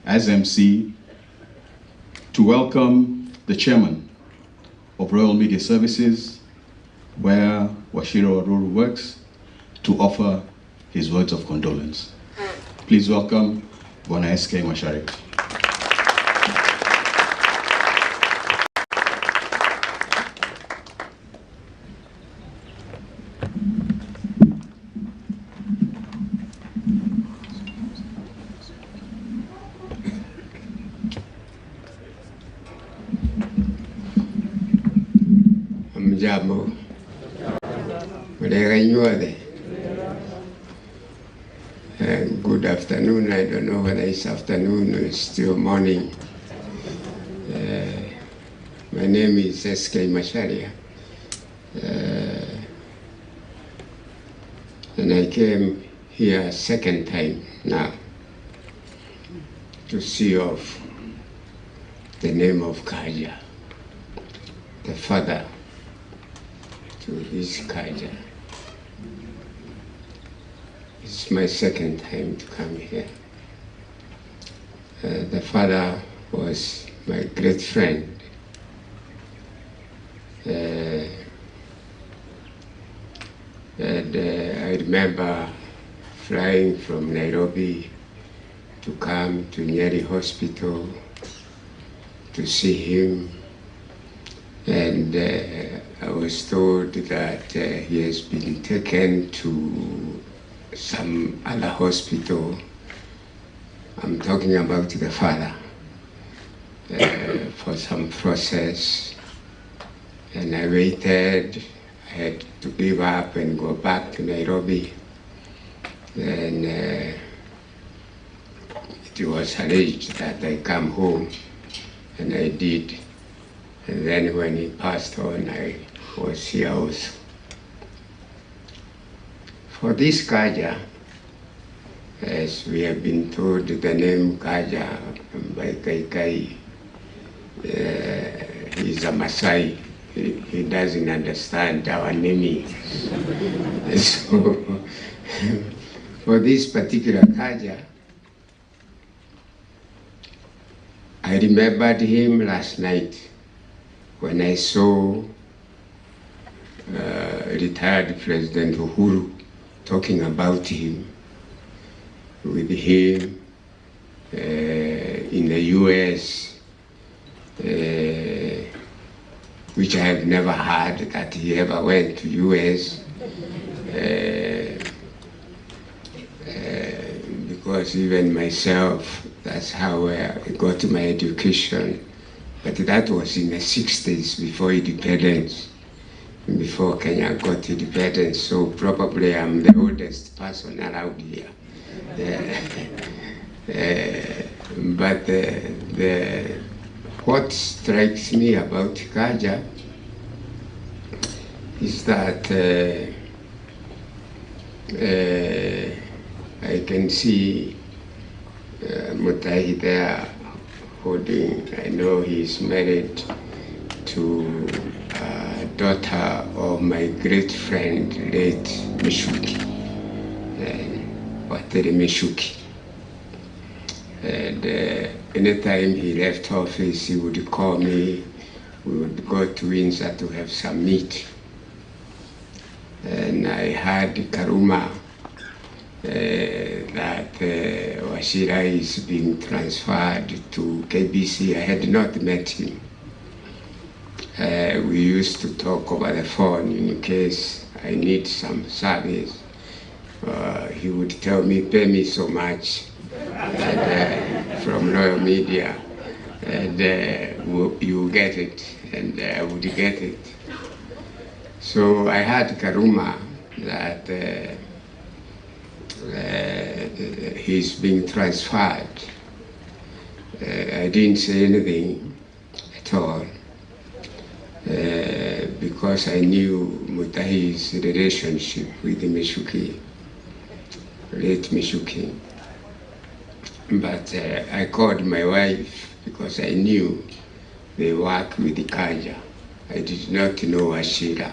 as MC to welcome the chairman of Royal Media Services, where Uhuru Waruru works, to offer his words of condolence. Please welcome Bwana S.K. Macharia. Jambo. Good afternoon. I don't know whether it's afternoon or it's still morning. My name is S.K. Macharia. And I came here second time now to see off the name of Kanja, the father to his Kanja. It's my second time to come here. The father was my great friend. And I remember flying from Nairobi to come to Nyeri hospital to see him. And I was told that he has been taken to some other hospital. I'm talking about the father, for some process. And I waited. I had to give up and go back to Nairobi. Then it was arranged that I come home, and I did. And then when he passed on, I was here also. For this Kanja, as we have been told, the name Kanja by Kaikai, he's a Maasai. He doesn't understand our naming. So, for this particular Kanja, I remembered him last night when I saw retired President Uhuru talking about him, with him in the US, which I have never heard that he ever went to US, because even myself, that's how I got my education. But that was in the 60s, before independence, before Kenya got independence. So probably I'm the oldest person around here. But what strikes me about Kanja is that I can see Mutahi there holding. I know he's married to a daughter of my great friend, late Mishuki, Wateri Mishuki. And anytime he left office, he would call me. We would go to Windsor to have some meat. And I heard Karuma that Washira is being transferred to KBC. I had not met him. We used to talk over the phone in case I need some service. He would tell me, pay me so much, and, from Royal Media, and you get it, and I would get it. So I had Karuma that he's being transferred. I didn't say anything at all, because I knew Mutahi's relationship with Mishuki, late Mishuki. But I called my wife because I knew they work with the Kanja. I did not know Ashira.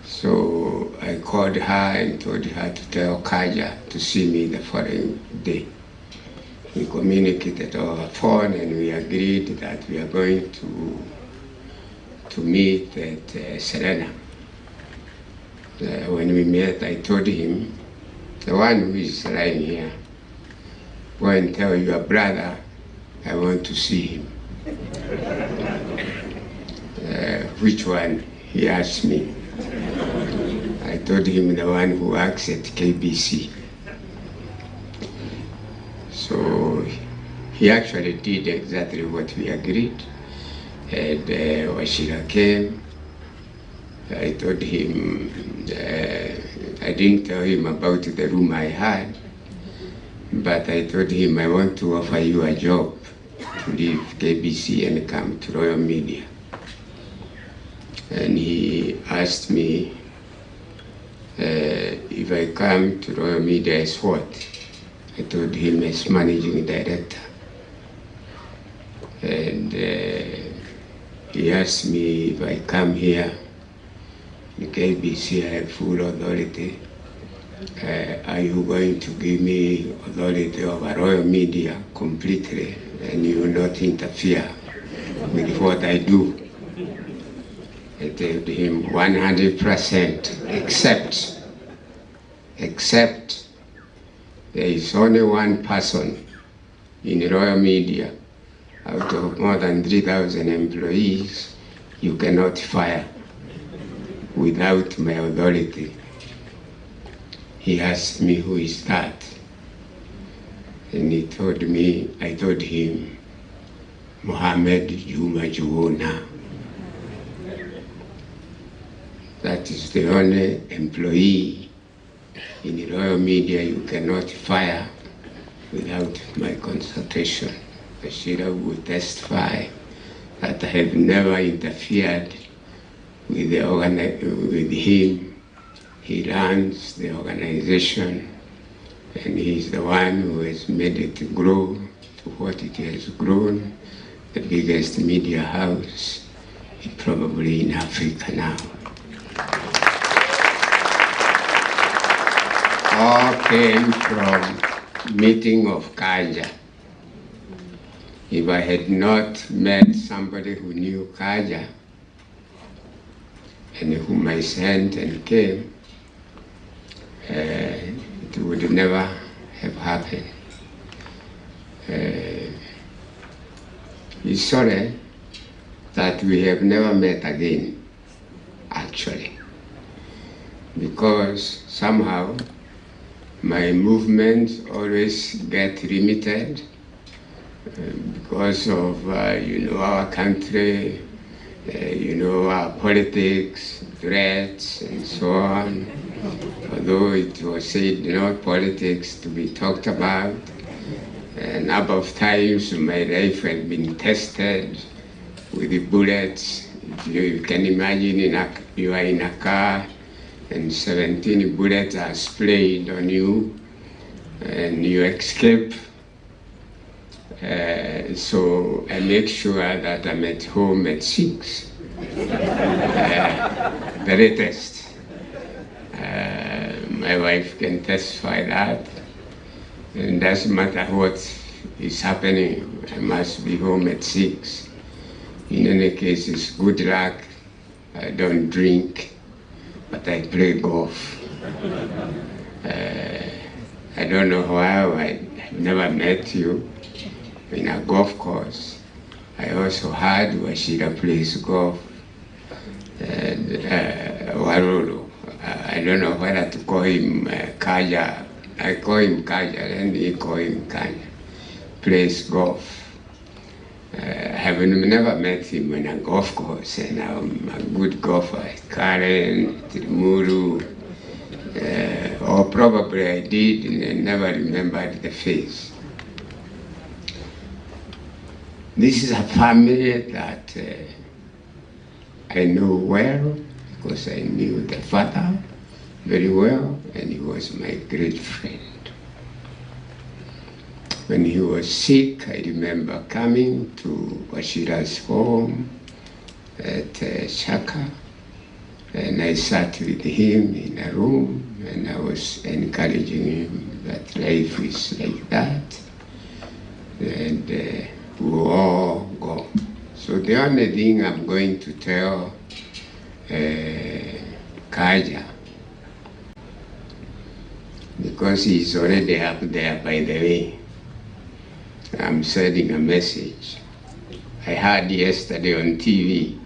So I called her and told her to tell Kanja to see me the following day. We communicated over phone, and we agreed that we are going to meet at Serena. When we met, I told him, the one who is lying here, go and tell your brother I want to see him. Which one? He asked me. I told him the one who works at KBC. So he actually did exactly what we agreed. And Wachira came. I told him, I didn't tell him about the room I had, but I told him I want to offer you a job to leave KBC and come to Royal Media. And he asked me if I come to Royal Media as what? I told him as managing director. And he asked me if I come here in KBC, I have full authority. Are you going to give me authority over Royal Media completely, and you will not interfere with what I do? I told him 100%, except there is only one person in Royal Media out of more than 3,000 employees you cannot fire without my authority. He asked me, who is that? And he told me, I told him, Mohammed Juma Juona. That is the only employee in the Royal Media you cannot fire without my consultation. Wachira will testify that I have never interfered with him. He runs the organization, and he's the one who has made it grow to what it has grown, the biggest media house probably in Africa now. All came from meeting of Kanja. If I had not met somebody who knew Kanja and whom I sent and came, it would never have happened. He's sorry that we have never met again, actually, because somehow my movements always get limited because of our country, our politics, threats, and so on. Although it was said no politics to be talked about, a number of times my life had been tested with the bullets. You can imagine you are in a car and 17 bullets are sprayed on you and you escape. So I make sure that I'm at home at 6, the latest. My wife can testify that. And doesn't matter what is happening, I must be home at 6. In any case, it's good luck. I don't drink, but I play golf. I don't know how I've never met you in a golf course. I also heard Wachira plays golf. And Waruru, I don't know whether to call him Kanja. I call him Kanja, and he call him Kanja. Plays golf. I have never met him in a golf course, and I'm a good golfer. Karen, Tirimuru, or probably I did and never remembered the face. This is a family that I know well, because I knew the father very well, and he was my great friend. When he was sick, I remember coming to Wachira's home at Shaka, and I sat with him in a room, and I was encouraging him that life is like that. and we will all go. So the only thing I'm going to tell Kanja, because he's already up there, by the way, I'm sending a message. I heard yesterday on TV,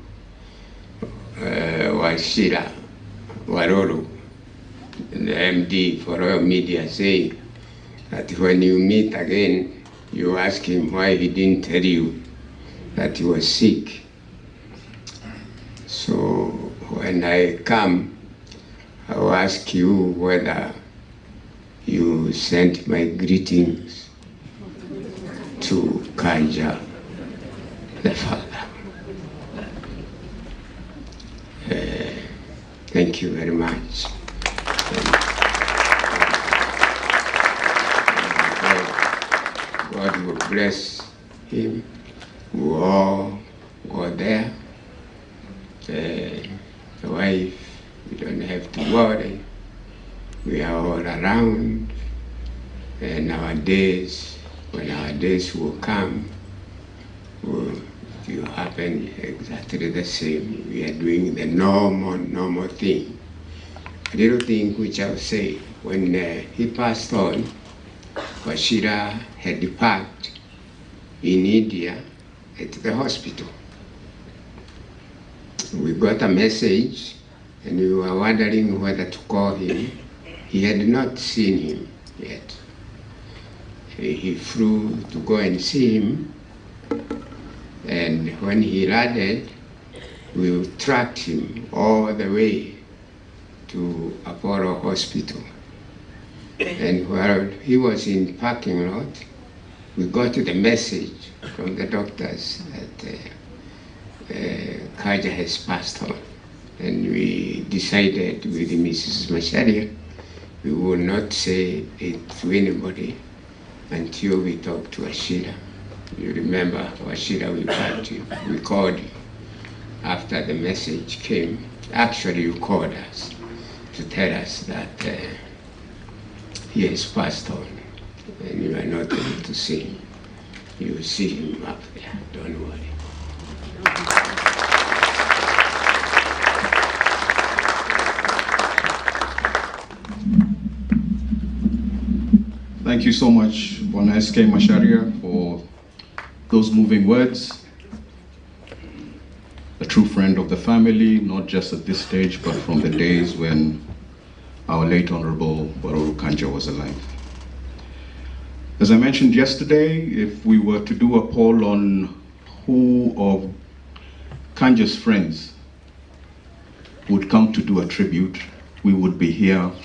Kanja Waruru, the MD for Royal Media, saying that when you meet again, you ask him why he didn't tell you that he was sick. So when I come, I'll ask you whether you sent my greetings to Kanja, the father. Thank you very much. God will bless him. We will all go there. The wife, we don't have to worry. We are all around. And our days, when our days will come, will happen exactly the same. We are doing the normal thing. A little thing which I'll say, when he passed on, Macharia had departed in India at the hospital. We got a message and we were wondering whether to call him. He had not seen him yet. He flew to go and see him, and when he landed, we tracked him all the way to Apollo Hospital. And while he was in the parking lot, we got the message from the doctors that Kanja has passed on. And we decided with Mrs. Macharia, we will not say it to anybody until we talk to Macharia. You remember, Macharia, we called you after the message came. Actually, you called us to tell us that he has passed on, and you are not able to see him. You will see him up there, don't worry. Thank you so much, Bwana S.K. Macharia, for those moving words. A true friend of the family, not just at this stage, but from the days when our late Honorable Uhuru Kenyatta was alive. As I mentioned yesterday, if we were to do a poll on who of Kanja's friends would come to do a tribute, we would be here for